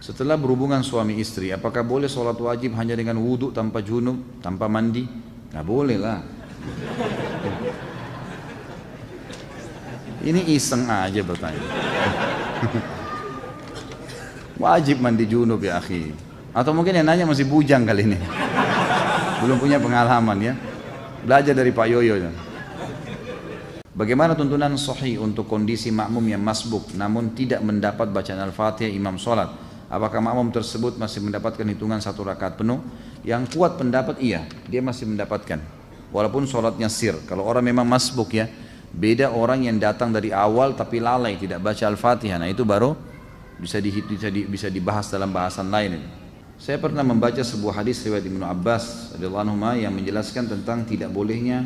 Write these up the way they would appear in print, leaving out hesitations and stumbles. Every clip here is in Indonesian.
Setelah berhubungan suami istri, apakah boleh sholat wajib hanya dengan wudhu tanpa junub, tanpa mandi? Nggak boleh lah. Ini iseng aja bertanya. Wajib mandi junub ya akhi. Atau mungkin yang nanya masih bujang kali ini. Belum punya pengalaman ya. Belajar dari Pak Yoyo. Bagaimana tuntunan sahih untuk kondisi makmum yang masbuk namun tidak mendapat bacaan Al-Fatihah imam sholat? Apakah makmum tersebut masih mendapatkan hitungan 1 rakaat penuh? Yang kuat pendapat iya, dia masih mendapatkan. Walaupun sholatnya sir. Kalau orang memang masbuk ya, beda orang yang datang dari awal tapi lalai tidak baca Al-Fatihah. Nah itu baru bisa dibahas dalam bahasan lain. Saya pernah membaca sebuah hadis riwayat Ibnu Abbas radhiyallahu anhu yang menjelaskan tentang tidak bolehnya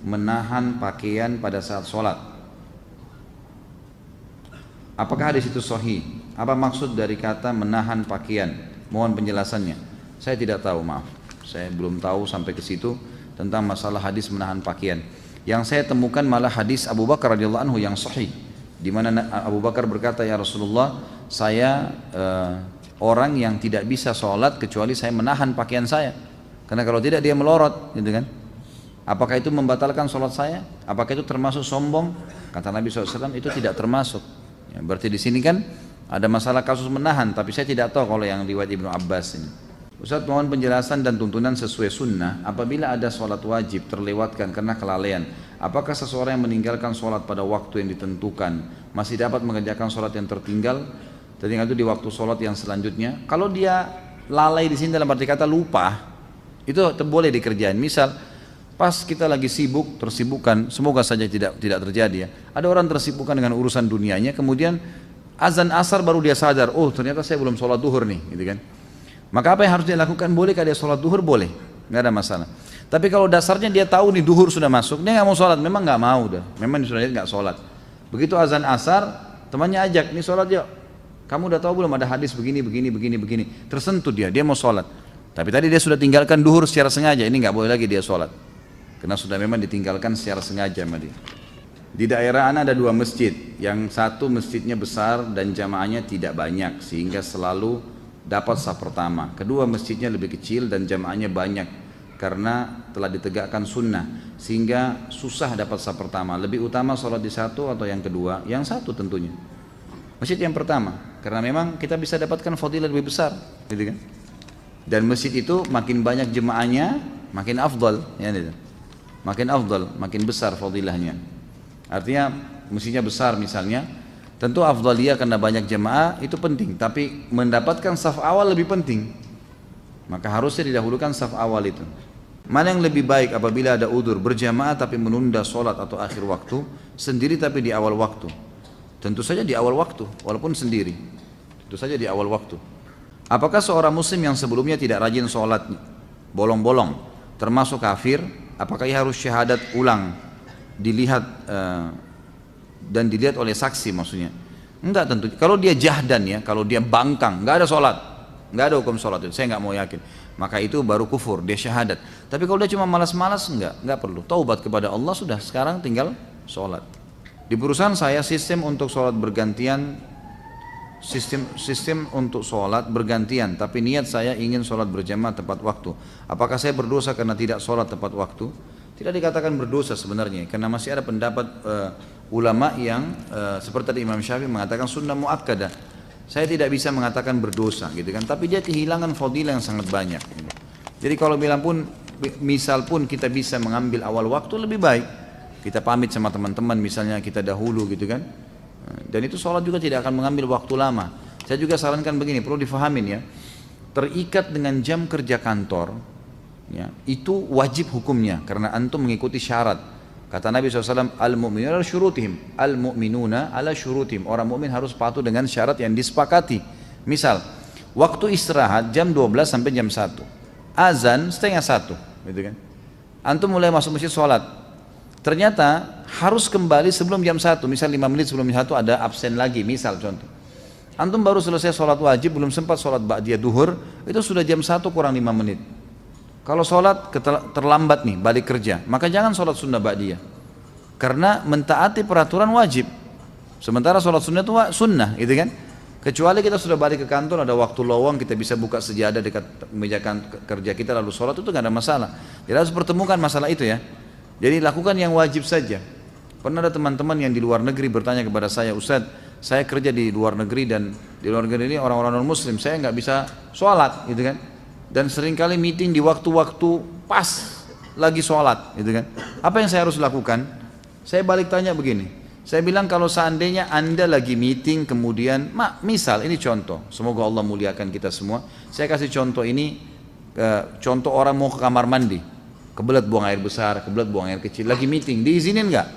menahan pakaian pada saat sholat. Apakah hadis itu sahih? Apa maksud dari kata menahan pakaian? Mohon penjelasannya. Saya tidak tahu, maaf. Saya belum tahu sampai ke situ tentang masalah hadis menahan pakaian. Yang saya temukan malah hadis Abu Bakar radhiyallahu anhu yang sahih, di mana Abu Bakar berkata, ya Rasulullah, saya orang yang tidak bisa sholat kecuali saya menahan pakaian saya, karena kalau tidak dia melorot, gitu kan? Apakah itu membatalkan sholat saya? Apakah itu termasuk sombong? Kata Nabi SAW, itu tidak termasuk. Ya, berarti di sini kan ada masalah kasus menahan, tapi saya tidak tahu kalau yang riwayat Ibnu Abbas ini. Ustaz mohon penjelasan dan tuntunan sesuai sunnah. Apabila ada sholat wajib terlewatkan karena kelalaian, apakah seseorang yang meninggalkan sholat pada waktu yang ditentukan masih dapat mengerjakan sholat yang tertinggal itu di waktu sholat yang selanjutnya? Kalau dia lalai di sini dalam arti kata lupa, itu boleh dikerjain. Misal pas kita lagi sibuk, tersibukkan, semoga saja tidak terjadi ya. Ada orang tersibukkan dengan urusan dunianya, kemudian azan asar baru dia sadar, oh ternyata saya belum sholat duhur nih, gitu kan. Maka apa yang harus dia lakukan? Bolehkah dia sholat duhur? Boleh, nggak ada masalah. Tapi kalau dasarnya dia tahu nih duhur sudah masuk, dia nggak mau sholat, memang nggak mau dah, memang sudah nggak sholat. Begitu azan asar, temannya ajak, nih sholat yuk. Kamu udah tahu belum ada hadis begini. Tersentuh dia mau sholat. Tapi tadi dia sudah tinggalkan duhur secara sengaja, ini nggak boleh lagi dia sholat. Karena sudah memang ditinggalkan secara sengaja sama dia. Di daerah Ana ada 2 masjid, yang satu masjidnya besar dan jamaahnya tidak banyak sehingga selalu dapat saf pertama. Kedua masjidnya lebih kecil dan jamaahnya banyak karena telah ditegakkan sunnah sehingga susah dapat saf pertama. Lebih utama sholat di satu atau yang kedua? Yang satu tentunya, masjid yang pertama, karena memang kita bisa dapatkan fadilah lebih besar, gitu kan? Dan masjid itu makin banyak jemaahnya makin afdal, ya gitu. Makin afdal, makin besar fadilahnya. Artinya mestinya besar misalnya, tentu afdaliyah karena banyak jemaah itu penting, tapi mendapatkan saf awal lebih penting. Maka harusnya didahulukan saf awal itu. Mana yang lebih baik apabila ada udzur berjamaah tapi menunda sholat atau akhir waktu, sendiri tapi di awal waktu? Tentu saja di awal waktu, walaupun sendiri. Tentu saja di awal waktu. Apakah seorang muslim yang sebelumnya tidak rajin sholat, bolong-bolong, termasuk kafir? Apakah ia harus syahadat ulang, dilihat dan dilihat oleh saksi maksudnya? Enggak tentu. Kalau dia jahdan ya, kalau dia bangkang, enggak ada sholat, enggak ada hukum sholat itu. Saya enggak mau yakin. Maka itu baru kufur, dia syahadat. Tapi kalau dia cuma malas-malas, enggak perlu. Taubat kepada Allah sudah. Sekarang tinggal sholat. Di perusahaan saya sistem untuk sholat bergantian, sistem untuk sholat bergantian, tapi niat saya ingin sholat berjamaah tepat waktu. Apakah saya berdosa karena tidak sholat tepat waktu? Tidak dikatakan berdosa sebenarnya, karena masih ada pendapat ulama yang seperti tadi Imam Syafi'i mengatakan sunnah muakkadah. Saya tidak bisa mengatakan berdosa, gitu kan? Tapi dia kehilangan fadilah yang sangat banyak. Jadi kalau bilang pun, misal pun kita bisa mengambil awal waktu lebih baik. Kita pamit sama teman-teman, misalnya kita dahulu, gitu kan? Dan itu sholat juga tidak akan mengambil waktu lama. Saya juga sarankan begini, perlu difahamin ya, terikat dengan jam kerja kantor ya, itu wajib hukumnya karena antum mengikuti syarat. Kata Nabi SAW, al-mu'minuna ala syurutihim, al-mu'minuna ala syurutihim. Orang mukmin harus patuh dengan syarat yang disepakati. Misal waktu istirahat jam 12 sampai jam 1, azan setengah 1, gitu kan? Antum mulai masuk masjid sholat, ternyata harus kembali sebelum jam 1, misal 5 menit sebelum jam 1 ada absen lagi, misal contoh. Antum baru selesai sholat wajib, belum sempat sholat ba'diyah duhur, itu sudah jam 1 kurang 5 menit. Kalau sholat terlambat nih, balik kerja, maka jangan sholat sunnah ba'diyah. Karena mentaati peraturan wajib. Sementara sholat sunnah itu sunnah, gitu kan? Kecuali kita sudah balik ke kantor, ada waktu lowong, kita bisa buka sejadah dekat meja kerja kita lalu sholat, itu nggak ada masalah. Jadi harus pertemukan masalah itu ya. Jadi lakukan yang wajib saja. Pernah ada teman-teman yang di luar negeri bertanya kepada saya, Ustadz, saya kerja di luar negeri dan di luar negeri ini orang-orang non muslim, saya nggak bisa sholat gitu kan. Dan seringkali meeting di waktu-waktu pas lagi sholat gitu kan. Apa yang saya harus lakukan? Saya balik tanya begini. Saya bilang kalau seandainya Anda lagi meeting kemudian, misal ini contoh, semoga Allah muliakan kita semua. Saya kasih contoh ini, contoh orang mau ke kamar mandi, kebelet buang air besar, kebelet buang air kecil, lagi meeting, diizinin nggak?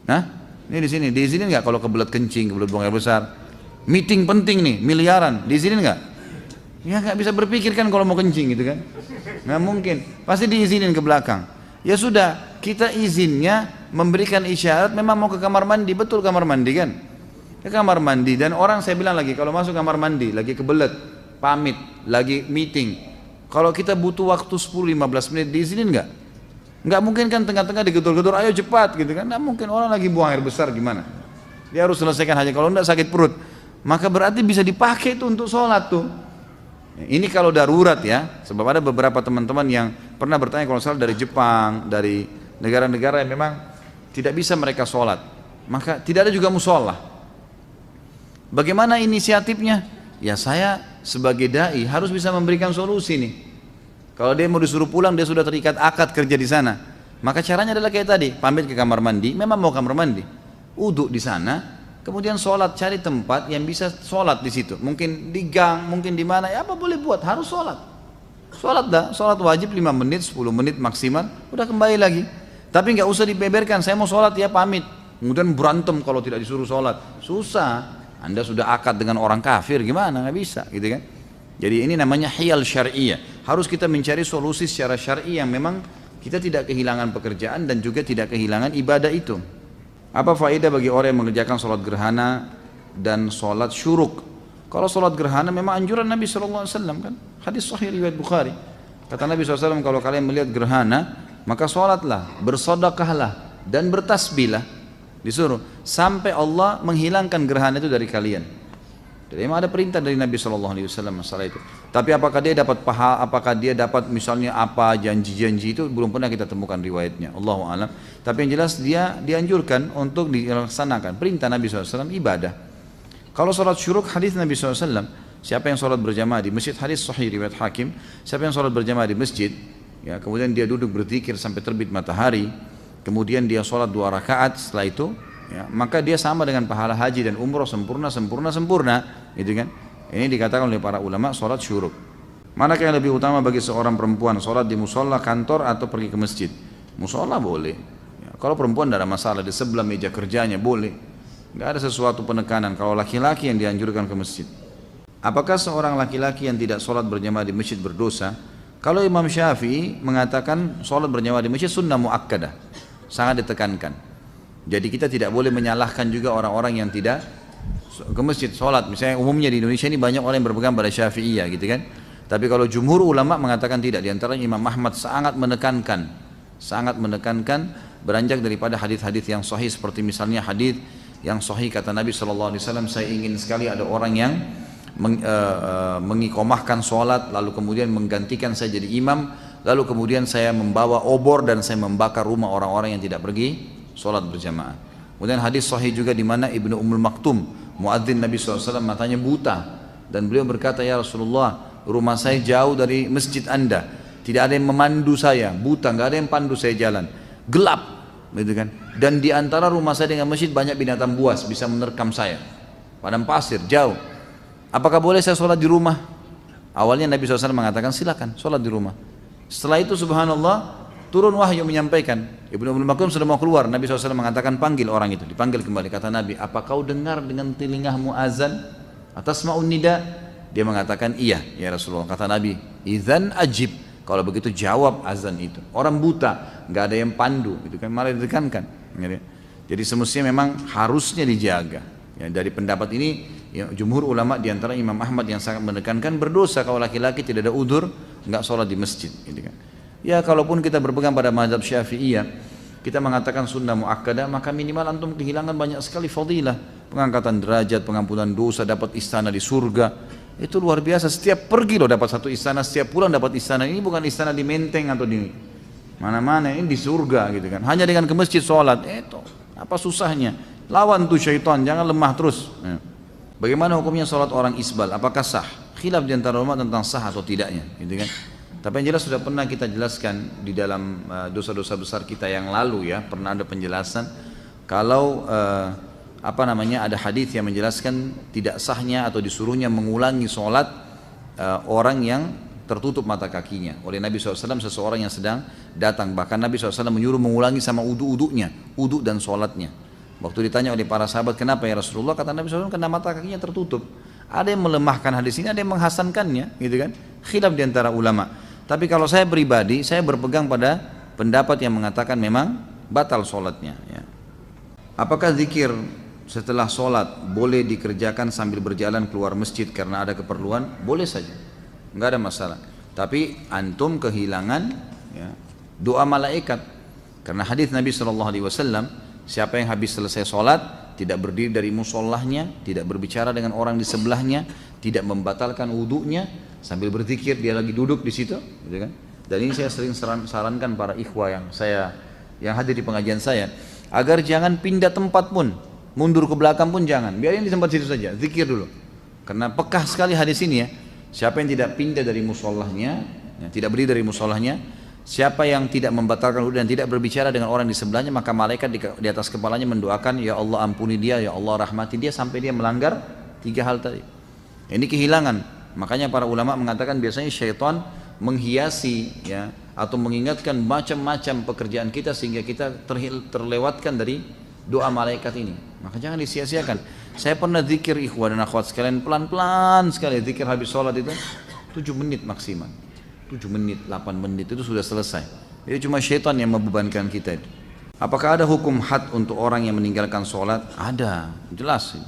Nah, ini di sini, diizinin nggak kalau kebelet kencing, kebelet buang air besar? Meeting penting nih, miliaran, diizinin nggak? Ya nggak bisa berpikir kan kalau mau kencing gitu kan? Nggak mungkin, pasti diizinin ke belakang. Ya sudah, kita izinnya memberikan isyarat memang mau ke kamar mandi, betul kamar mandi kan? Ke kamar mandi, dan orang saya bilang lagi kalau masuk kamar mandi, lagi kebelet, pamit, lagi meeting, kalau kita butuh waktu 10-15 menit diizinin nggak? Nggak mungkin kan tengah-tengah digedor-gedor, ayo cepat gitu kan? Nggak mungkin, orang lagi buang air besar gimana? Dia harus selesaikan hajat, kalau enggak sakit perut. Maka berarti bisa dipakai itu untuk sholat tuh. Ini kalau darurat ya, sebab ada beberapa teman-teman yang pernah bertanya kalau salah dari Jepang, dari negara-negara yang memang tidak bisa mereka sholat, maka tidak ada juga musola. Bagaimana inisiatifnya? Ya saya sebagai dai harus bisa memberikan solusi nih. Kalau dia mau disuruh pulang, dia sudah terikat akad kerja di sana. Maka caranya adalah kayak tadi, pamit ke kamar mandi, memang mau kamar mandi, uduk di sana. Kemudian sholat, cari tempat yang bisa sholat di situ. Mungkin di gang, mungkin di mana, ya apa boleh buat, harus sholat. Sholat dah, sholat wajib 5 menit, 10 menit maksimal, udah kembali lagi. Tapi nggak usah dibeberkan, saya mau sholat ya pamit. Kemudian berantem kalau tidak disuruh sholat, susah. Anda sudah akad dengan orang kafir, gimana, nggak bisa gitu kan. Jadi ini namanya hiyal syari'iyah. Harus kita mencari solusi secara syar'i yang memang kita tidak kehilangan pekerjaan dan juga tidak kehilangan ibadah itu. Apa faedah bagi orang yang mengerjakan sholat gerhana dan sholat syuruk? Kalau sholat gerhana memang anjuran Nabi SAW kan, hadis sahih riwayat Bukhari. Kata Nabi SAW, kalau kalian melihat gerhana maka sholatlah, bersodakahlah dan bertasbihlah, disuruh sampai Allah menghilangkan gerhana itu dari kalian. Jadi memang ada perintah dari Nabi SAW masalah itu. Tapi apakah dia dapat pahala, apakah dia dapat misalnya apa janji-janji, itu belum pernah kita temukan riwayatnya, Allahu a'lam. Tapi yang jelas dia dianjurkan untuk dilaksanakan perintah Nabi SAW ibadah. Kalau sholat syuruk, hadis Nabi SAW, siapa yang sholat berjamaah di masjid, hadis sahih riwayat Hakim, siapa yang sholat berjamaah di masjid, ya kemudian dia duduk berzikir sampai terbit matahari, kemudian dia sholat 2 rakaat setelah itu, ya, maka dia sama dengan pahala haji dan umroh sempurna, gitu kan? Ini dikatakan oleh para ulama sholat syuruk. Manakah yang lebih utama bagi seorang perempuan, sholat di musola kantor atau pergi ke masjid? Musola boleh. Ya, kalau perempuan tidak ada masalah, di sebelah meja kerjanya boleh. Nggak ada sesuatu penekanan. Kalau laki-laki yang dianjurkan ke masjid. Apakah seorang laki-laki yang tidak sholat berjamaah di masjid berdosa? Kalau Imam Syafi'i mengatakan sholat berjamaah di masjid sunnah muakkadah, sangat ditekankan. Jadi kita tidak boleh menyalahkan juga orang-orang yang tidak ke masjid sholat. Misalnya umumnya di Indonesia ini banyak orang yang berpegang pada Syafi'iyah gitu kan. Tapi kalau jumhur ulama mengatakan tidak. Di antaranya Imam Ahmad sangat menekankan beranjak daripada hadis-hadis yang sahih, seperti misalnya hadis yang sahih kata Nabi SAW, saya ingin sekali ada orang yang mengikomahkan sholat lalu kemudian menggantikan saya jadi imam, lalu kemudian saya membawa obor dan saya membakar rumah orang-orang yang tidak pergi sholat berjamaah. Kemudian hadis sahih juga di mana Ibnu Ummul Maktum, muadzin Nabi SAW, matanya buta, dan beliau berkata, ya Rasulullah, rumah saya jauh dari masjid Anda, tidak ada yang memandu saya, buta, nggak ada yang pandu saya jalan, gelap, gitu kan. Dan di antara rumah saya dengan masjid banyak binatang buas bisa menerkam saya, padang pasir jauh. Apakah boleh saya sholat di rumah? Awalnya Nabi SAW mengatakan silakan sholat di rumah. Setelah itu subhanallah turun wahyu menyampaikan, Ibnu Ummul Maktum sudah mau keluar, Nabi SAW mengatakan panggil orang itu, dipanggil kembali. Kata Nabi, apa kau dengar dengan telingamu azan atas ma'un nida? Dia mengatakan iya ya Rasulullah. Kata Nabi, idzan ajib, kalau begitu jawab azan itu. Orang buta, nggak ada yang pandu, itu kan malah ditekankan. Jadi semestinya memang harusnya dijaga. Ya, dari pendapat ini, ya, jumhur ulama diantara Imam Ahmad yang sangat menekankan berdosa kalau laki-laki tidak ada udzur nggak sholat di masjid. Gitu kan. Ya kalaupun kita berpegang pada mazhab Syafi'iyah, kita mengatakan sunnah muakkadah, maka minimal antum kehilangan banyak sekali fadilah. pengangkatan derajat, pengampunan dosa, dapat istana di surga. Itu luar biasa, setiap pergi loh dapat satu istana, setiap pulang dapat istana. Ini bukan istana di Menteng atau di mana-mana, ini di surga gitu kan. Hanya dengan ke masjid sholat, itu apa susahnya? Lawan tuh syaitan, jangan lemah terus. Bagaimana hukumnya sholat orang isbal? Apakah sah? Khilaf di antara ulama tentang sah atau tidaknya, gitu kan? Tapi yang jelas sudah pernah kita jelaskan di dalam dosa-dosa besar kita yang lalu ya, pernah ada penjelasan kalau ada hadis yang menjelaskan tidak sahnya atau disuruhnya mengulangi sholat orang yang tertutup mata kakinya oleh Nabi SAW, seseorang yang sedang datang. Bahkan Nabi SAW menyuruh mengulangi sama uduk-uduknya, uduk dan sholatnya. Waktu ditanya oleh para sahabat, kenapa ya Rasulullah? Kata Nabi SAW, karena mata kakinya tertutup. Ada yang melemahkan hadis ini, ada yang menghasankannya, gitu kan? Khilaf di antara ulama. Tapi kalau saya pribadi, saya berpegang pada pendapat yang mengatakan memang batal sholatnya. Ya. Apakah zikir setelah sholat boleh dikerjakan sambil berjalan keluar masjid karena ada keperluan? Boleh saja, nggak ada masalah. Tapi antum kehilangan ya, doa malaikat. Karena hadis Nabi SAW, siapa yang habis selesai sholat tidak berdiri dari mushollahnya, tidak berbicara dengan orang di sebelahnya, tidak membatalkan wudhunya, sambil berzikir dia lagi duduk di situ, gitu kan? Dan ini saya sering sarankan para ikhwah yang hadir di pengajian saya, agar jangan pindah tempat pun, mundur ke belakang pun jangan, biarin di tempat situ saja, zikir dulu. Karena pekah sekali hadis ini ya. Siapa yang tidak pindah dari mushollahnya, ya, tidak berdiri dari mushollahnya, siapa yang tidak membatalkan wudhu dan tidak berbicara dengan orang di sebelahnya, maka malaikat di atas kepalanya mendoakan, ya Allah ampuni dia, ya Allah rahmati dia, sampai dia melanggar 3 hal tadi. Ini kehilangan. Makanya para ulama mengatakan biasanya syaitan menghiasi ya, atau mengingatkan macam-macam pekerjaan kita sehingga kita terlewatkan dari doa malaikat ini. Maka jangan disia-siakan. Saya pernah zikir ikhwah dan akhwat sekalian, pelan-pelan sekali zikir habis sholat itu 7 menit maksimal, 7 menit, 8 menit itu sudah selesai. Jadi cuma syaitan yang membebankan kita. Apakah ada hukum had untuk orang yang meninggalkan sholat? Ada, jelas.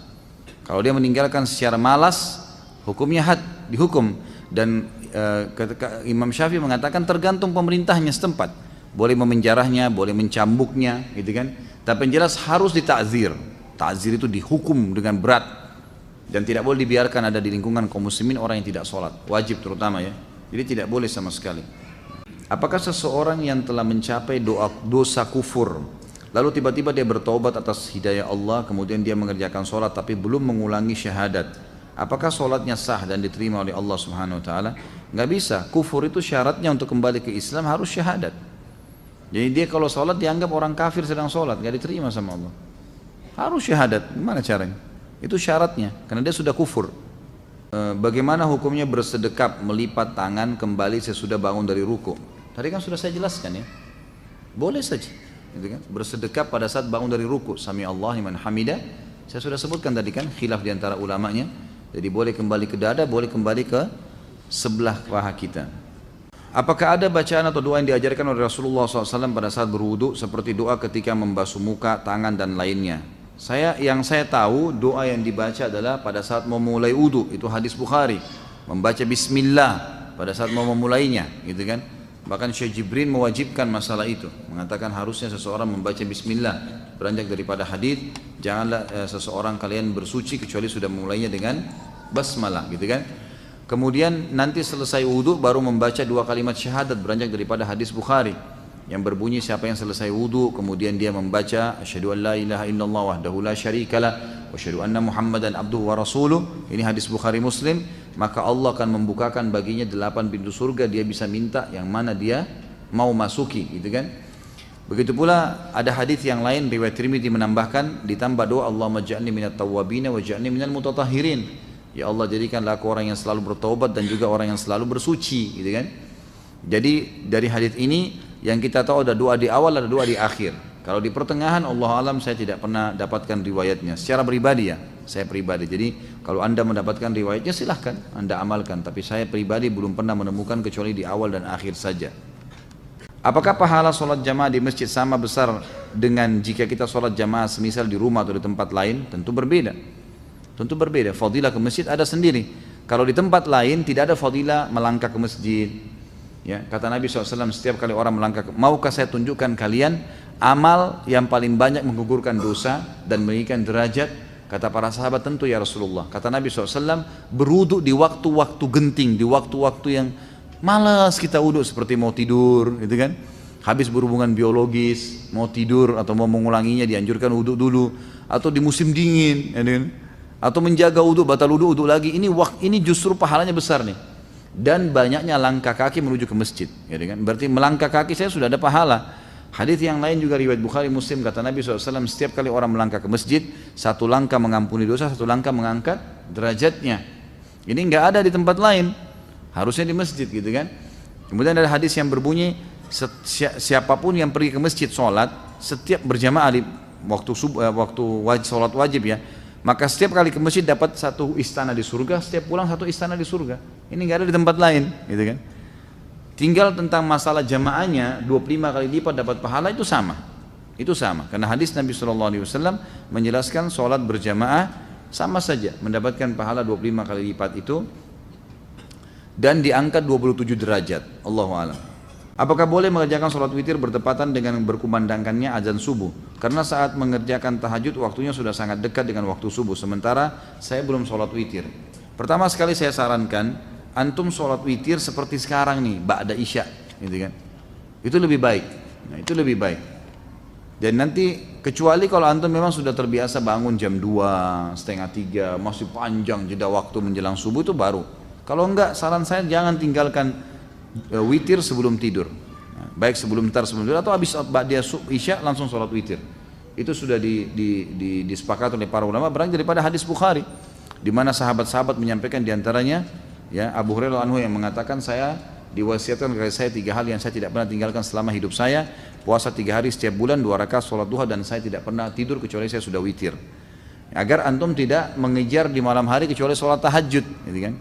Kalau dia meninggalkan secara malas, hukumnya had, dihukum. Dan Imam Syafi'i mengatakan tergantung pemerintahnya setempat, boleh memenjarahnya, boleh mencambuknya, gitu kan. Tapi yang jelas harus ditakzir. Takzir itu dihukum dengan berat dan tidak boleh dibiarkan ada di lingkungan kaum muslimin orang yang tidak sholat, wajib terutama ya. Jadi tidak boleh sama sekali. Apakah seseorang yang telah mencapai dosa kufur lalu tiba-tiba dia bertobat atas hidayah Allah, kemudian dia mengerjakan sholat tapi belum mengulangi syahadat, apakah sholatnya sah dan diterima oleh Allah Subhanahu Wa Taala? Nggak bisa. Kufur itu syaratnya untuk kembali ke Islam harus syahadat. Jadi dia kalau sholat dianggap orang kafir sedang sholat, nggak diterima sama Allah. Harus syahadat. Gimana caranya? Itu syaratnya, karena dia sudah kufur. Bagaimana hukumnya bersedekap melipat tangan kembali sesudah bangun dari ruku? Tadi kan sudah saya jelaskan ya. Boleh saja, gitu kan? Bersedekap pada saat bangun dari ruku. Sami Allah liman hamida. Saya sudah sebutkan tadi kan khilaf di antara ulamanya. Jadi boleh kembali ke dada, boleh kembali ke sebelah paha kita. Apakah ada bacaan atau doa yang diajarkan oleh Rasulullah SAW pada saat berwudu seperti doa ketika membasuh muka, tangan dan lainnya? Yang saya tahu doa yang dibaca adalah pada saat mau mulai wudu, itu hadis Bukhari, membaca Bismillah pada saat mau memulainya, gitu kan? Bahkan Syekh Jibril mewajibkan masalah itu, mengatakan harusnya seseorang membaca Bismillah. Beranjak daripada hadis, janganlah seseorang kalian bersuci kecuali sudah memulainya dengan basmalah, gitu kan? Kemudian nanti selesai wudu baru membaca 2 kalimat syahadat, beranjak daripada hadis Bukhari yang berbunyi siapa yang selesai wudu kemudian dia membaca asyhadu an la ilaha illallah wahdahu la syarikalah wa asyhadu anna muhammadan abduhu wa rasuluh, ini hadis Bukhari Muslim, maka Allah akan membukakan baginya 8 pintu surga, dia bisa minta yang mana dia mau masuki, gitu kan. Begitu pula ada hadis yang lain riwayat Tirmidzi menambahkan ditambah doa Allahumma ja'alni minat tawwabin wa ja'alni minal mutatahhirin, ya Allah jadikanlah aku orang yang selalu bertaubat dan juga orang yang selalu bersuci, gitu kan. Jadi dari hadis ini yang kita tahu ada doa di awal, ada doa di akhir. Kalau di pertengahan, Allah alam saya tidak pernah dapatkan riwayatnya. Secara pribadi ya, saya pribadi. Jadi kalau anda mendapatkan riwayatnya silahkan anda amalkan. Tapi saya pribadi belum pernah menemukan kecuali di awal dan akhir saja. Apakah pahala sholat jamaah di masjid sama besar dengan jika kita sholat jamaah semisal di rumah atau di tempat lain? Tentu berbeda. Tentu berbeda. Fadilah ke masjid ada sendiri. Kalau di tempat lain tidak ada fadilah melangkah ke masjid. Ya, kata Nabi SAW, setiap kali orang melangkah, maukah saya tunjukkan kalian amal yang paling banyak menggugurkan dosa dan meninggikan derajat Kata para sahabat, tentu ya Rasulullah. Kata Nabi SAW, berwudu di waktu-waktu genting, di waktu-waktu yang malas kita wudu, seperti mau tidur, gitu kan? Habis berhubungan biologis, mau tidur atau mau mengulanginya dianjurkan wudu dulu, atau di musim dingin, gitu kan? Atau menjaga wudu, batal wudu lagi. Ini justru pahalanya besar nih. Dan banyaknya langkah kaki menuju ke masjid, gitu kan? Berarti melangkah kaki saya sudah ada pahala. Hadis yang lain juga riwayat Bukhari Muslim, kata Nabi SAW, setiap kali orang melangkah ke masjid, satu langkah mengampuni dosa, satu langkah mengangkat derajatnya. Ini nggak ada di tempat lain, harusnya di masjid, gitu kan. Kemudian ada hadis yang berbunyi, siapapun yang pergi ke masjid sholat, setiap berjamaah di waktu sholat wajib ya, maka setiap kali ke masjid dapat satu istana di surga, setiap pulang satu istana di surga. Ini nggak ada di tempat lain, gitu kan. Tinggal tentang masalah jamaahnya 25 kali lipat dapat pahala, itu sama. Itu sama. Karena hadis Nabi SAW menjelaskan sholat berjamaah sama saja mendapatkan pahala 25 kali lipat itu dan diangkat 27 derajat. Allahu a'lam. Apakah boleh mengerjakan sholat witir bertepatan dengan berkumandangkannya azan subuh? Karena saat mengerjakan tahajud waktunya sudah sangat dekat dengan waktu subuh, sementara saya belum sholat witir. Pertama sekali saya sarankan antum sholat witir seperti sekarang nih, ba'da isya, gitu kan? Itu lebih baik. Nah, itu lebih baik. Dan nanti kecuali kalau antum memang sudah terbiasa bangun jam 2, setengah 3, masih panjang jeda waktu menjelang subuh, itu baru. Kalau enggak, saran saya jangan tinggalkan witir sebelum tidur. Nah, baik sebelum tidur atau habis ba'da isya langsung sholat witir. Itu sudah disepakati oleh para ulama, berangkat daripada hadis Bukhari, di mana sahabat-sahabat menyampaikan diantaranya, ya, Abu Hurairah anhu yang mengatakan, saya diwasiatkan kepada saya 3 hal yang saya tidak pernah tinggalkan selama hidup saya: puasa 3 hari setiap bulan, 2 rakaat sholat duha, dan saya tidak pernah tidur kecuali saya sudah witir. Agar antum tidak mengejar di malam hari kecuali sholat tahajud, gitu kan?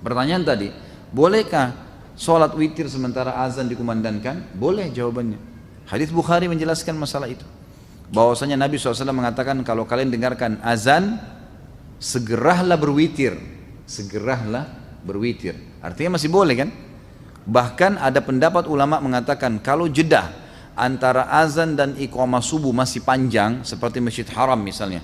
Pertanyaan tadi, bolehkah sholat witir sementara azan dikumandangkan? Boleh jawabannya. Hadis Bukhari menjelaskan masalah itu. Bahwasanya Nabi SAW mengatakan, kalau kalian dengarkan azan, segeralah berwitir. Segeralah berwitir. Artinya masih boleh kan? Bahkan ada pendapat ulama mengatakan kalau jeda antara azan dan iqamah subuh masih panjang, seperti Masjid Haram misalnya,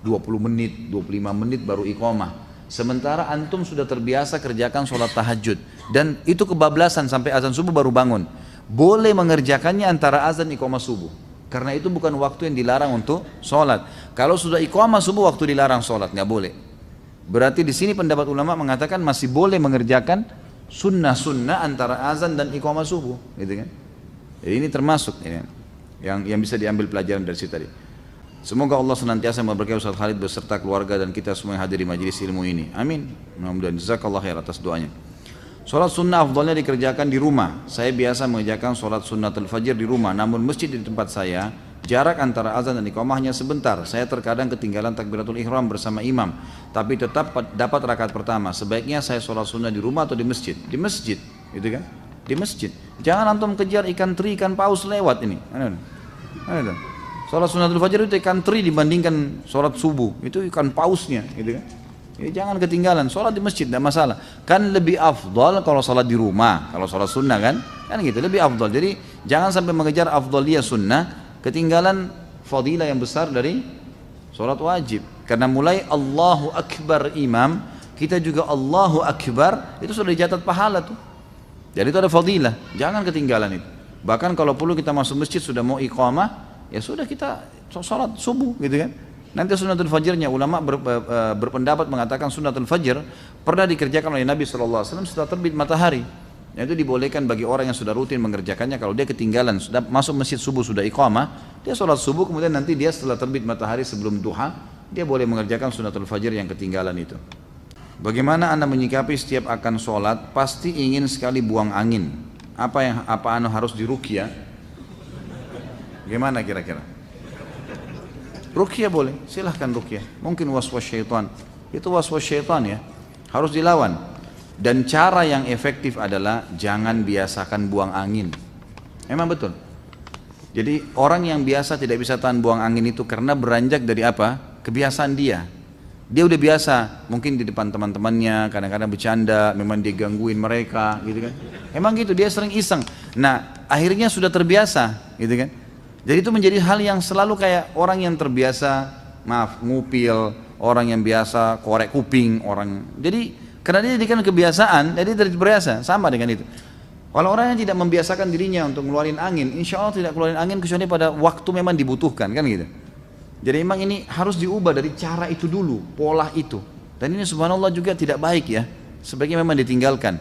20 menit, 25 menit baru iqamah. Sementara antum sudah terbiasa kerjakan sholat tahajud dan itu kebablasan sampai azan subuh baru bangun. Boleh mengerjakannya antara azan iqamah subuh. Karena itu bukan waktu yang dilarang untuk sholat. Kalau sudah iqamah subuh waktu dilarang sholat, nggak boleh. Berarti di sini pendapat ulama mengatakan masih boleh mengerjakan sunnah-sunnah antara azan dan iqamah subuh, gitu kan? Jadi ini termasuk ini, yang bisa diambil pelajaran dari situ tadi. Semoga Allah senantiasa memberkahi Ustaz Khalid beserta keluarga dan kita semua yang hadir di majelis ilmu ini. Amin. Mudah-mudahan. Jazakallah khair atas doanya. Sholat sunnah afdalnya dikerjakan di rumah. Saya biasa mengerjakan sholat sunnatul fajr di rumah, namun masjid di tempat saya jarak antara azan dan iqamah hanya sebentar. Saya terkadang ketinggalan takbiratul ihram bersama imam, tapi tetap dapat rakaat pertama. Sebaiknya saya sholat sunnah di rumah atau di masjid? Di masjid, gitu kan? Di masjid. Jangan antum kejar ikan teri, ikan paus lewat ini. Ada. Sholat sunnatul fajr itu ikan teri dibandingkan sholat subuh, itu ikan pausnya, gitu kan? Jadi jangan ketinggalan. Sholat di masjid tidak masalah. Kan lebih afdal kalau sholat di rumah. Kalau sholat sunnah kan gitu lebih afdal. Jadi jangan sampai mengejar afdaliyah sunnah, ketinggalan fadilah yang besar dari sholat wajib. Karena mulai Allahu Akbar imam, kita juga Allahu Akbar, itu sudah dicatat pahala tuh. Jadi itu ada fadilah, jangan ketinggalan itu. Bahkan kalau perlu kita masuk masjid sudah mau iqamah, ya sudah kita sholat subuh, gitu kan. Nanti sunnatul fajrnya, ulama berpendapat mengatakan sunnatul fajr pernah dikerjakan oleh Nabi SAW setelah terbit matahari. Itu dibolehkan bagi orang yang sudah rutin mengerjakannya. Kalau dia ketinggalan, sudah masuk masjid subuh, sudah iqamah, dia sholat subuh, kemudian nanti dia setelah terbit matahari sebelum duha, dia boleh mengerjakan sunnatul fajr yang ketinggalan itu. Bagaimana Anda menyikapi setiap akan sholat pasti ingin sekali buang angin? Apa anu harus diruqyah? Gimana kira-kira? Ruqyah boleh, silahkan ruqyah. Mungkin waswas syaitan, itu waswas syaitan ya, harus dilawan. Dan cara yang efektif adalah jangan biasakan buang angin. Memang betul. Jadi orang yang biasa tidak bisa tahan buang angin itu karena beranjak dari apa? Kebiasaan dia. Dia udah biasa, mungkin di depan teman-temannya kadang-kadang bercanda, memang dia gangguin mereka, gitu kan? Emang gitu, dia sering iseng. Nah, akhirnya sudah terbiasa, gitu kan? Jadi itu menjadi hal yang selalu kayak orang yang terbiasa maaf, ngupil, orang yang biasa korek kuping, orang. Jadi karena dia jadikan kebiasaan, jadi terbiasa, sama dengan itu. Kalau orang yang tidak membiasakan dirinya untuk ngeluarin angin, insya Allah tidak keluarin angin kecuali pada waktu memang dibutuhkan, kan gitu. Jadi memang ini harus diubah dari cara itu dulu, pola itu. Dan ini subhanallah juga tidak baik ya, sebaiknya memang ditinggalkan.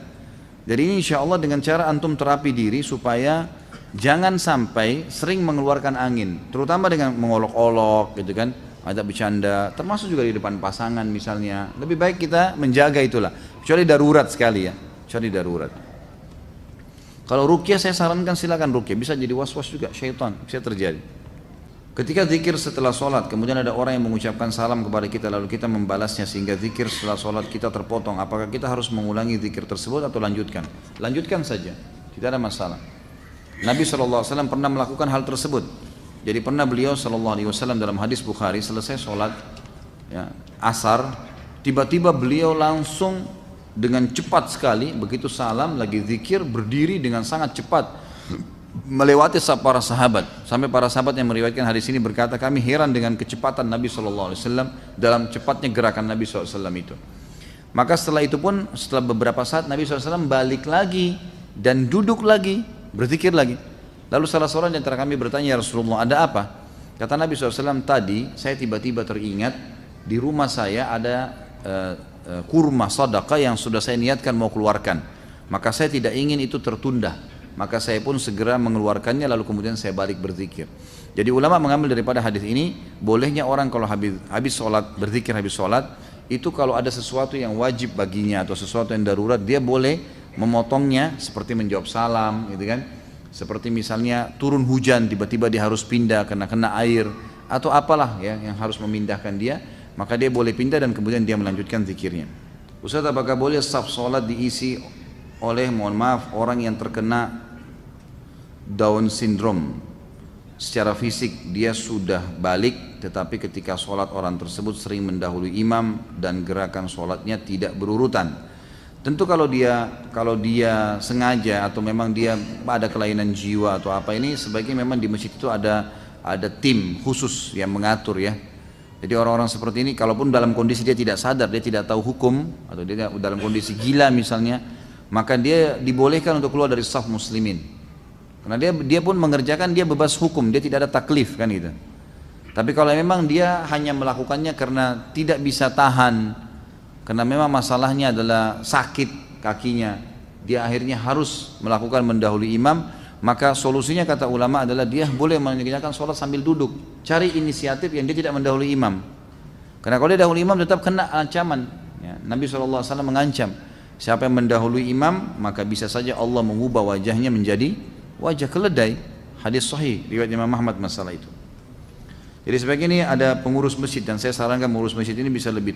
Jadi ini insya Allah dengan cara antum terapi diri supaya jangan sampai sering mengeluarkan angin, terutama dengan mengolok-olok gitu kan, ada bercanda, termasuk juga di depan pasangan misalnya. Lebih baik kita menjaga itulah, kecuali darurat sekali ya, kecuali darurat. Kalau ruqyah saya sarankan silakan ruqyah, bisa jadi was-was juga syaitan, bisa terjadi. Ketika zikir setelah sholat, kemudian ada orang yang mengucapkan salam kepada kita, lalu kita membalasnya sehingga zikir setelah sholat kita terpotong. Apakah kita harus mengulangi zikir tersebut atau lanjutkan? Lanjutkan saja, tidak ada masalah. Nabi SAW pernah melakukan hal tersebut. Jadi pernah beliau SAW dalam hadis Bukhari selesai sholat ya, asar, tiba-tiba beliau langsung dengan cepat sekali, begitu salam lagi zikir, berdiri dengan sangat cepat melewati para sahabat, sampai para sahabat yang meriwayatkan hadis ini berkata, kami heran dengan kecepatan Nabi SAW dalam cepatnya gerakan Nabi SAW itu. Maka setelah itu pun, setelah beberapa saat Nabi SAW balik lagi dan duduk lagi, berzikir lagi. Lalu salah seorang di antara kami bertanya, ya Rasulullah, ada apa? Kata Nabi SAW, tadi saya tiba-tiba teringat di rumah saya ada kurma sedekah yang sudah saya niatkan mau keluarkan, maka saya tidak ingin itu tertunda. Maka saya pun segera mengeluarkannya, lalu kemudian saya balik berzikir. Jadi ulama mengambil daripada hadis ini, bolehnya orang kalau habis sholat, berzikir habis sholat, itu kalau ada sesuatu yang wajib baginya atau sesuatu yang darurat, dia boleh memotongnya, seperti menjawab salam gitu kan, seperti misalnya turun hujan tiba-tiba dia harus pindah karena kena air atau apalah ya yang harus memindahkan dia, maka dia boleh pindah dan kemudian dia melanjutkan zikirnya. Ustaz, apakah boleh saf sholat diisi oleh, mohon maaf, orang yang terkena Down syndrome? Secara fisik dia sudah balik, tetapi ketika sholat orang tersebut sering mendahului imam dan gerakan sholatnya tidak berurutan. Tentu kalau dia sengaja atau memang dia ada kelainan jiwa atau apa, ini sebaiknya memang di masjid itu ada tim khusus yang mengatur ya. Jadi orang-orang seperti ini kalaupun dalam kondisi dia tidak sadar, dia tidak tahu hukum, atau dia dalam kondisi gila misalnya, maka dia dibolehkan untuk keluar dari saf muslimin. Karena dia pun mengerjakan, dia bebas hukum, dia tidak ada taklif kan gitu. Tapi kalau memang dia hanya melakukannya karena tidak bisa tahan, karena memang masalahnya adalah sakit kakinya, dia akhirnya harus melakukan mendahului imam, maka solusinya kata ulama adalah dia boleh mengerjakan sholat sambil duduk. Cari inisiatif yang dia tidak mendahului imam. Karena kalau dia dahului imam tetap kena ancaman ya. Nabi SAW mengancam, siapa yang mendahului imam maka bisa saja Allah mengubah wajahnya menjadi wajah keledai. Hadis sahih riwayat Imam Ahmad masalah itu. Jadi sebagai ini ada pengurus masjid, dan saya sarankan pengurus masjid ini bisa lebih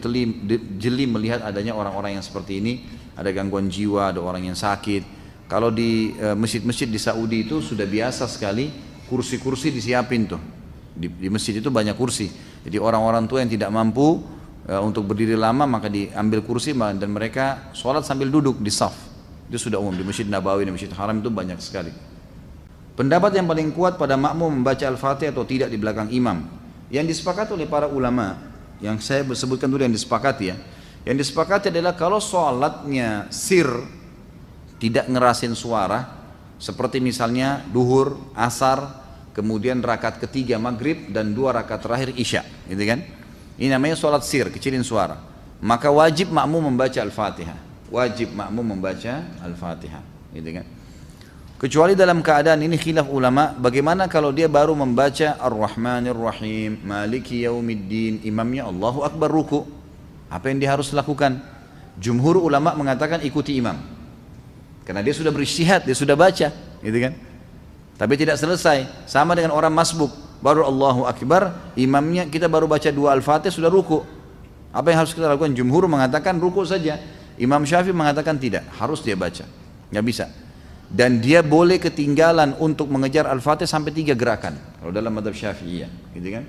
jeli melihat adanya orang-orang yang seperti ini, ada gangguan jiwa, ada orang yang sakit. Kalau di masjid-masjid di Saudi itu sudah biasa sekali kursi-kursi disiapin tuh. Di masjid itu banyak kursi. Jadi orang-orang tua yang tidak mampu untuk berdiri lama maka diambil kursi dan mereka sholat sambil duduk di saf. Itu sudah umum di Masjid Nabawi, di Masjid Haram itu banyak sekali. Pendapat yang paling kuat pada makmum membaca Al-Fatihah atau tidak di belakang imam, yang disepakati oleh para ulama, yang saya sebutkan dulu yang disepakati ya. Yang disepakati adalah kalau sholatnya sir, tidak ngerasin suara, seperti misalnya duhur, asar, kemudian rakaat ketiga maghrib dan 2 rakaat terakhir isya, gitu kan? Ini namanya sholat sir, kecilin suara. Maka wajib makmum membaca Al-Fatihah, wajib makmum membaca Al-Fatihah, gitu kan? Kecuali dalam keadaan ini khilaf ulama, bagaimana kalau dia baru membaca Ar-Rahmanir Rahim, Maliki Yaumiddin, imamnya Allahu Akbar ruku, apa yang dia harus lakukan? Jumhur ulama mengatakan ikuti imam, karena dia sudah berijtihad, dia sudah baca, gitu kan? Tapi tidak selesai, sama dengan orang masbuk, baru Allahu Akbar, imamnya kita baru baca 2 Al-Fatihah sudah ruku. Apa yang harus kita lakukan? Jumhur mengatakan ruku saja, Imam Syafi'i mengatakan tidak, harus dia baca, nggak bisa. Dan dia boleh ketinggalan untuk mengejar Al-Fatihah sampai 3 gerakan kalau dalam mazhab Syafi'iyah, gitu kan?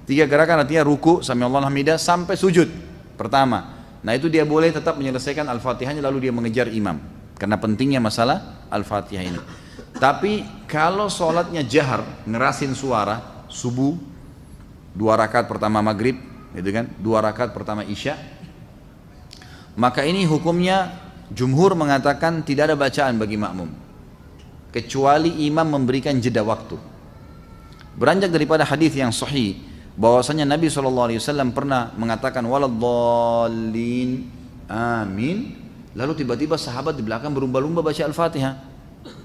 3 gerakan artinya ruku, sami'allahu hamidah, sampai sujud pertama. Nah itu dia boleh tetap menyelesaikan Al-Fatihahnya lalu dia mengejar imam, karena pentingnya masalah Al-Fatihah ini. Tapi kalau sholatnya jahar, ngerasin suara, subuh, 2 rakaat pertama maghrib, gitu kan, 2 rakaat pertama isya, maka ini hukumnya jumhur mengatakan tidak ada bacaan bagi makmum, kecuali imam memberikan jeda waktu. Beranjak daripada hadis yang sahih, bahwasanya Nabi SAW pernah mengatakan waladhdallin, amin. Lalu tiba-tiba sahabat di belakang berlumba-lumba baca Al-Fatihah.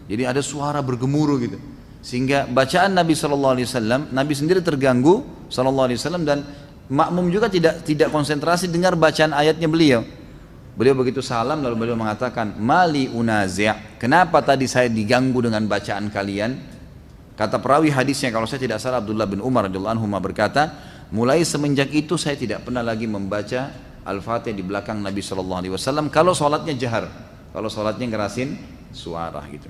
Jadi ada suara bergemuruh gitu. Sehingga bacaan Nabi SAW, Nabi sendiri terganggu SAW, dan makmum juga tidak konsentrasi dengar bacaan ayatnya beliau. Beliau begitu salam lalu beliau mengatakan, mali unazi', kenapa tadi saya diganggu dengan bacaan kalian? Kata perawi hadisnya, kalau saya tidak salah, Abdullah bin Umar radhiyallahu anhu berkata, mulai semenjak itu saya tidak pernah lagi membaca Al-Fatihah di belakang Nabi SAW kalau sholatnya jahar, kalau sholatnya ngerasin suara gitu.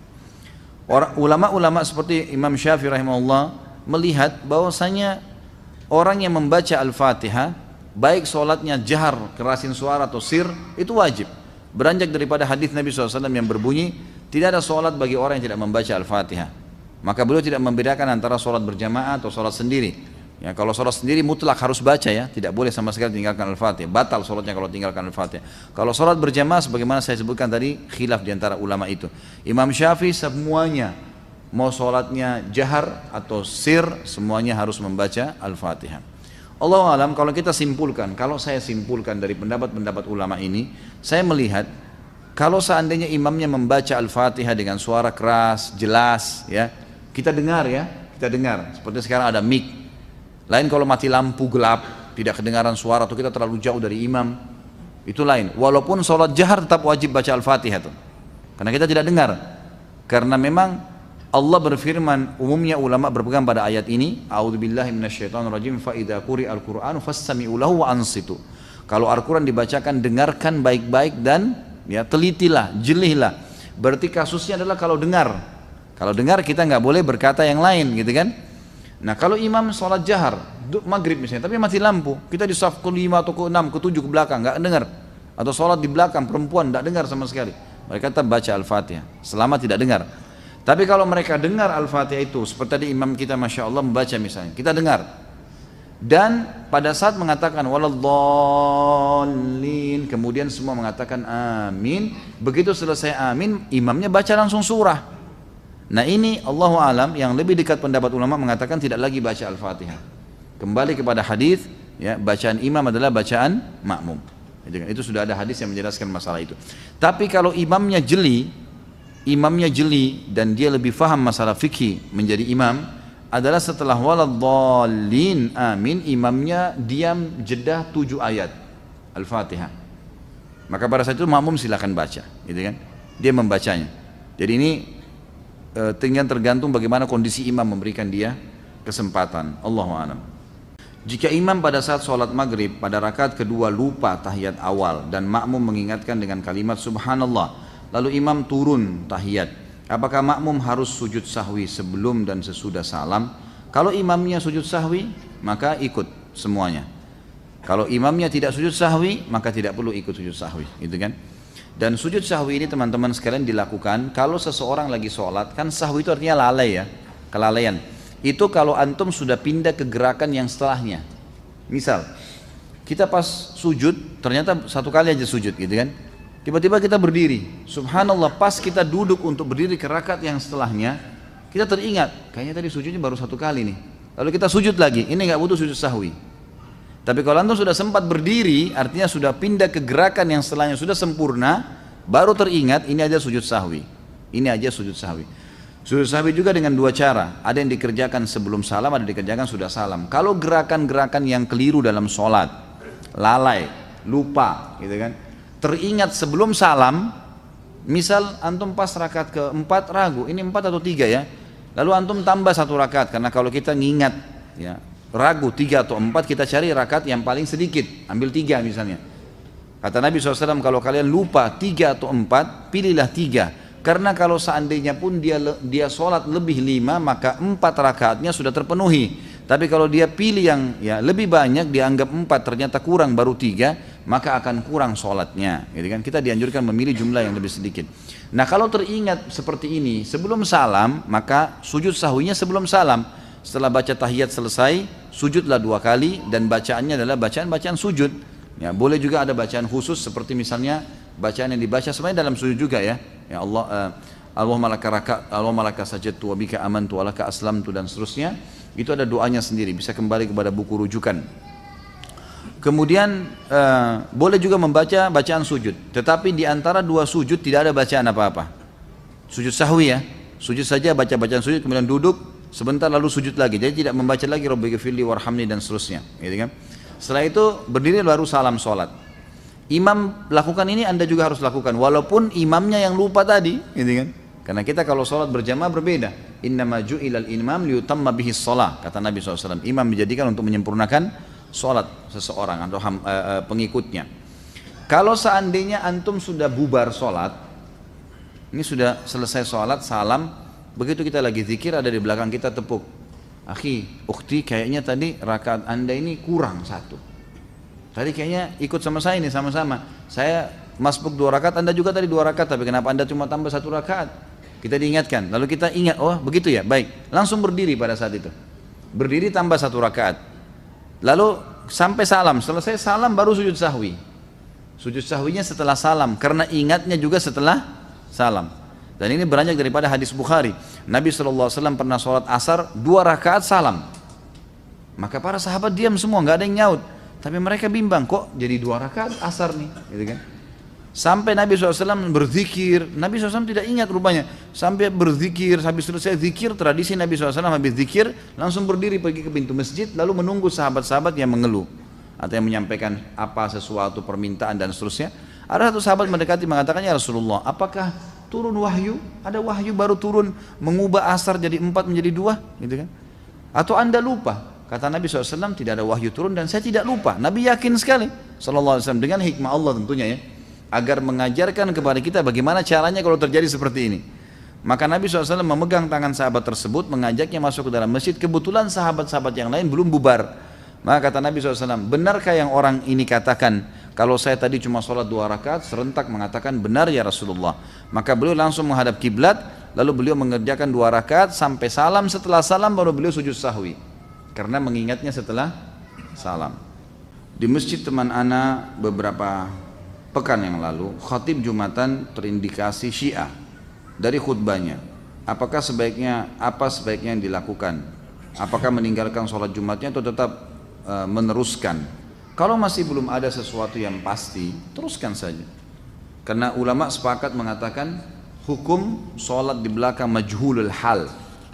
Ulama-ulama seperti Imam Syafi'i rahimahullah melihat bahwasanya orang yang membaca Al-Fatihah, baik sholatnya jahar, kerasin suara atau sir, itu wajib. Beranjak daripada hadis Nabi SAW yang berbunyi, tidak ada sholat bagi orang yang tidak membaca Al-Fatihah. Maka beliau tidak membedakan antara sholat berjamaah atau sholat sendiri. Ya, kalau sholat sendiri mutlak harus baca ya, tidak boleh sama sekali tinggalkan Al-Fatihah, batal sholatnya kalau tinggalkan Al-Fatihah. Kalau sholat berjamaah sebagaimana saya sebutkan tadi, khilaf diantara ulama itu. Imam Syafi'i semuanya, mau sholatnya jahar atau sir, semuanya harus membaca Al-Fatihah. Allahu alam, kalau kita simpulkan, kalau saya simpulkan dari pendapat-pendapat ulama ini, saya melihat kalau seandainya imamnya membaca Al-Fatihah dengan suara keras, jelas ya, kita dengar ya, kita dengar. Seperti sekarang ada mic. Lain kalau mati lampu gelap, tidak kedengaran suara atau kita terlalu jauh dari imam, itu lain. Walaupun sholat jahar tetap wajib baca Al-Fatihah tuh, karena kita tidak dengar. Karena memang Allah berfirman, umumnya ulama berpegang pada ayat ini, a'udzubillahi minasyaitonirrajim, fa idza quri'al qur'anu fastami'u lahu wa ansitu. Kalau Al-Quran dibacakan, dengarkan baik-baik dan ya telitilah, jelihlah. Berarti kasusnya adalah kalau dengar. Kalau dengar kita nggak boleh berkata yang lain, gitu kan? Nah kalau imam sholat jahar, maghrib misalnya, tapi mati lampu, kita di saf ke-5 atau ke-6, ke-7 ke belakang, nggak dengar. Atau sholat di belakang, perempuan nggak dengar sama sekali. Mereka tetap baca Al-Fatihah, selama tidak dengar. Tapi kalau mereka dengar Al-Fatihah itu, seperti tadi imam kita Masya Allah membaca misalnya, kita dengar. Dan pada saat mengatakan waladhdallin, kemudian semua mengatakan amin. Begitu selesai amin, imamnya baca langsung surah. Nah ini Allahu alam, yang lebih dekat pendapat ulama mengatakan tidak lagi baca Al-Fatihah. Kembali kepada hadis, ya, bacaan imam adalah bacaan makmum. Itu sudah ada hadis yang menjelaskan masalah itu. Tapi kalau imamnya jeli dan dia lebih faham masalah fikih menjadi imam, adalah setelah waladhdallin amin, imamnya diam jeda 7 ayat Al-Fatihah. Maka pada saat itu makmum silakan baca, gitu kan? Dia membacanya. Jadi ini tinggal tergantung bagaimana kondisi imam memberikan dia kesempatan. Allahu a'lam. Jika imam pada saat sholat maghrib pada rakaat kedua lupa tahiyat awal dan makmum mengingatkan dengan kalimat subhanallah, lalu imam turun tahiyat, apakah makmum harus sujud sahwi sebelum dan sesudah salam? Kalau imamnya sujud sahwi, maka ikut semuanya. Kalau imamnya tidak sujud sahwi, maka tidak perlu ikut sujud sahwi, gitu kan? Dan sujud sahwi ini teman-teman sekalian dilakukan kalau seseorang lagi sholat, kan sahwi itu artinya lalai ya, kelalaian. Itu kalau antum sudah pindah ke gerakan yang setelahnya. Misal, kita pas sujud, ternyata satu kali aja sujud gitu kan. Tiba-tiba kita berdiri, subhanallah, pas kita duduk untuk berdiri ke rakaat yang setelahnya, kita teringat, kayaknya tadi sujudnya baru satu kali nih. Lalu kita sujud lagi, ini nggak butuh sujud sahwi. Tapi kalau antum sudah sempat berdiri, artinya sudah pindah ke gerakan yang setelahnya sudah sempurna, baru teringat, ini aja sujud sahwi. Ini aja sujud sahwi. Sujud sahwi juga dengan 2 cara. Ada yang dikerjakan sebelum salam, ada yang dikerjakan sudah salam. Kalau gerakan-gerakan yang keliru dalam sholat, lalai, lupa, gitu kan, teringat sebelum salam, misal antum pas rakaat keempat ragu, ini 4 atau 3 ya, lalu antum tambah 1 rakaat, karena kalau kita ngingat, ya, ragu 3 atau 4, kita cari rakaat yang paling sedikit, ambil 3 misalnya. Kata Nabi SAW, kalau kalian lupa 3 atau 4, pilihlah 3. Karena kalau seandainya pun dia sholat lebih 5, maka 4 rakaatnya sudah terpenuhi. Tapi kalau dia pilih yang ya lebih banyak, dianggap 4 ternyata kurang baru 3, maka akan kurang sholatnya. Gitu kan? Kita dianjurkan memilih jumlah yang lebih sedikit. Nah kalau teringat seperti ini sebelum salam, maka sujud sahwinya sebelum salam. Setelah baca tahiyat selesai, sujudlah 2 kali dan bacaannya adalah bacaan-bacaan sujud. Ya, boleh juga ada bacaan khusus seperti misalnya bacaan yang dibaca sebenarnya dalam sujud juga ya. Ya Allah, Allahumma laka sajadtu wa bika amantu wa laka aslamtu dan seterusnya. Itu ada doanya sendiri, bisa kembali kepada buku rujukan. Kemudian boleh juga membaca bacaan sujud, tetapi di antara 2 sujud tidak ada bacaan apa-apa. Sujud sahwi ya, sujud saja baca bacaan sujud kemudian duduk sebentar lalu sujud lagi. Jadi tidak membaca lagi Rabbighfirli warhamni dan seterusnya, gitu kan. Setelah itu berdiri baru salam sholat. Imam lakukan ini, Anda juga harus lakukan walaupun imamnya yang lupa tadi, gitu kan. Karena kita kalau sholat berjamaah berbeda. Innama ju'ilal imam liyutamma bihis sholah, kata Nabi SAW. Imam dijadikan untuk menyempurnakan sholat seseorang atau pengikutnya. Kalau seandainya antum sudah bubar sholat, ini sudah selesai sholat, salam, begitu kita lagi zikir ada di belakang kita tepuk. Akhi, ukhti, kayaknya tadi rakaat anda ini kurang 1. Tadi kayaknya ikut sama saya ini sama-sama. Saya masbuk 2 rakaat, anda juga tadi 2 rakaat, tapi kenapa anda cuma tambah 1 rakaat? Kita diingatkan, lalu kita ingat, oh begitu ya, baik. Langsung berdiri pada saat itu. Berdiri tambah 1 rakaat. Lalu sampai salam, selesai salam baru sujud sahwi. Sujud sahwinya setelah salam, karena ingatnya juga setelah salam. Dan ini beranjak daripada hadis Bukhari. Nabi SAW pernah sholat asar 2 rakaat salam. Maka para sahabat diam semua, nggak ada yang nyaut. Tapi mereka bimbang, kok jadi 2 rakaat asar nih, gitu kan? Sampai Nabi SAW berzikir, Nabi SAW tidak ingat rupanya. Sampai berzikir, habis selesai zikir, tradisi Nabi SAW habis zikir, langsung berdiri pergi ke pintu masjid, lalu menunggu sahabat-sahabat yang mengeluh. Atau yang menyampaikan apa sesuatu permintaan dan seterusnya. Ada satu sahabat mendekati mengatakan, ya Rasulullah, apakah turun wahyu? Ada wahyu baru turun mengubah asar jadi 4 menjadi 2, gitu kan? Atau anda lupa? Kata Nabi SAW, tidak ada wahyu turun dan saya tidak lupa. Nabi yakin sekali SAW dengan hikmah Allah tentunya ya, agar mengajarkan kepada kita bagaimana caranya kalau terjadi seperti ini. Maka Nabi SAW memegang tangan sahabat tersebut, mengajaknya masuk ke dalam masjid. Kebetulan sahabat-sahabat yang lain belum bubar. Maka kata Nabi SAW, benarkah yang orang ini katakan, kalau saya tadi cuma sholat 2 rakaat, serentak mengatakan benar ya Rasulullah. Maka beliau langsung menghadap kiblat, lalu beliau mengerjakan 2 rakaat sampai salam. Setelah salam baru beliau sujud sahwi, karena mengingatnya setelah salam. Di masjid teman ana beberapa pekan yang lalu, khatib Jumatan terindikasi Syiah dari khutbahnya. Apa sebaiknya yang dilakukan? Apakah meninggalkan sholat Jumatnya atau tetap meneruskan? Kalau masih belum ada sesuatu yang pasti, teruskan saja. Karena ulama sepakat mengatakan hukum sholat di belakang majhulul hal.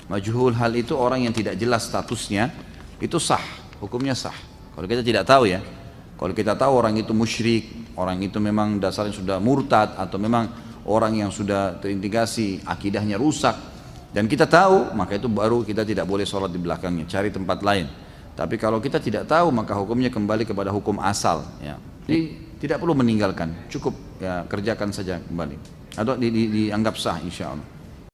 Majhulul hal itu orang yang tidak jelas statusnya, itu sah, hukumnya sah. Kalau kita tidak tahu ya, kalau kita tahu orang itu musyrik, orang itu memang dasarnya sudah murtad, atau memang orang yang sudah terindikasi akidahnya rusak, dan kita tahu, maka itu baru kita tidak boleh sholat di belakangnya, cari tempat lain. Tapi kalau kita tidak tahu, maka hukumnya kembali kepada hukum asal ya. Jadi tidak perlu meninggalkan, cukup ya kerjakan saja kembali, atau dianggap sah insya Allah.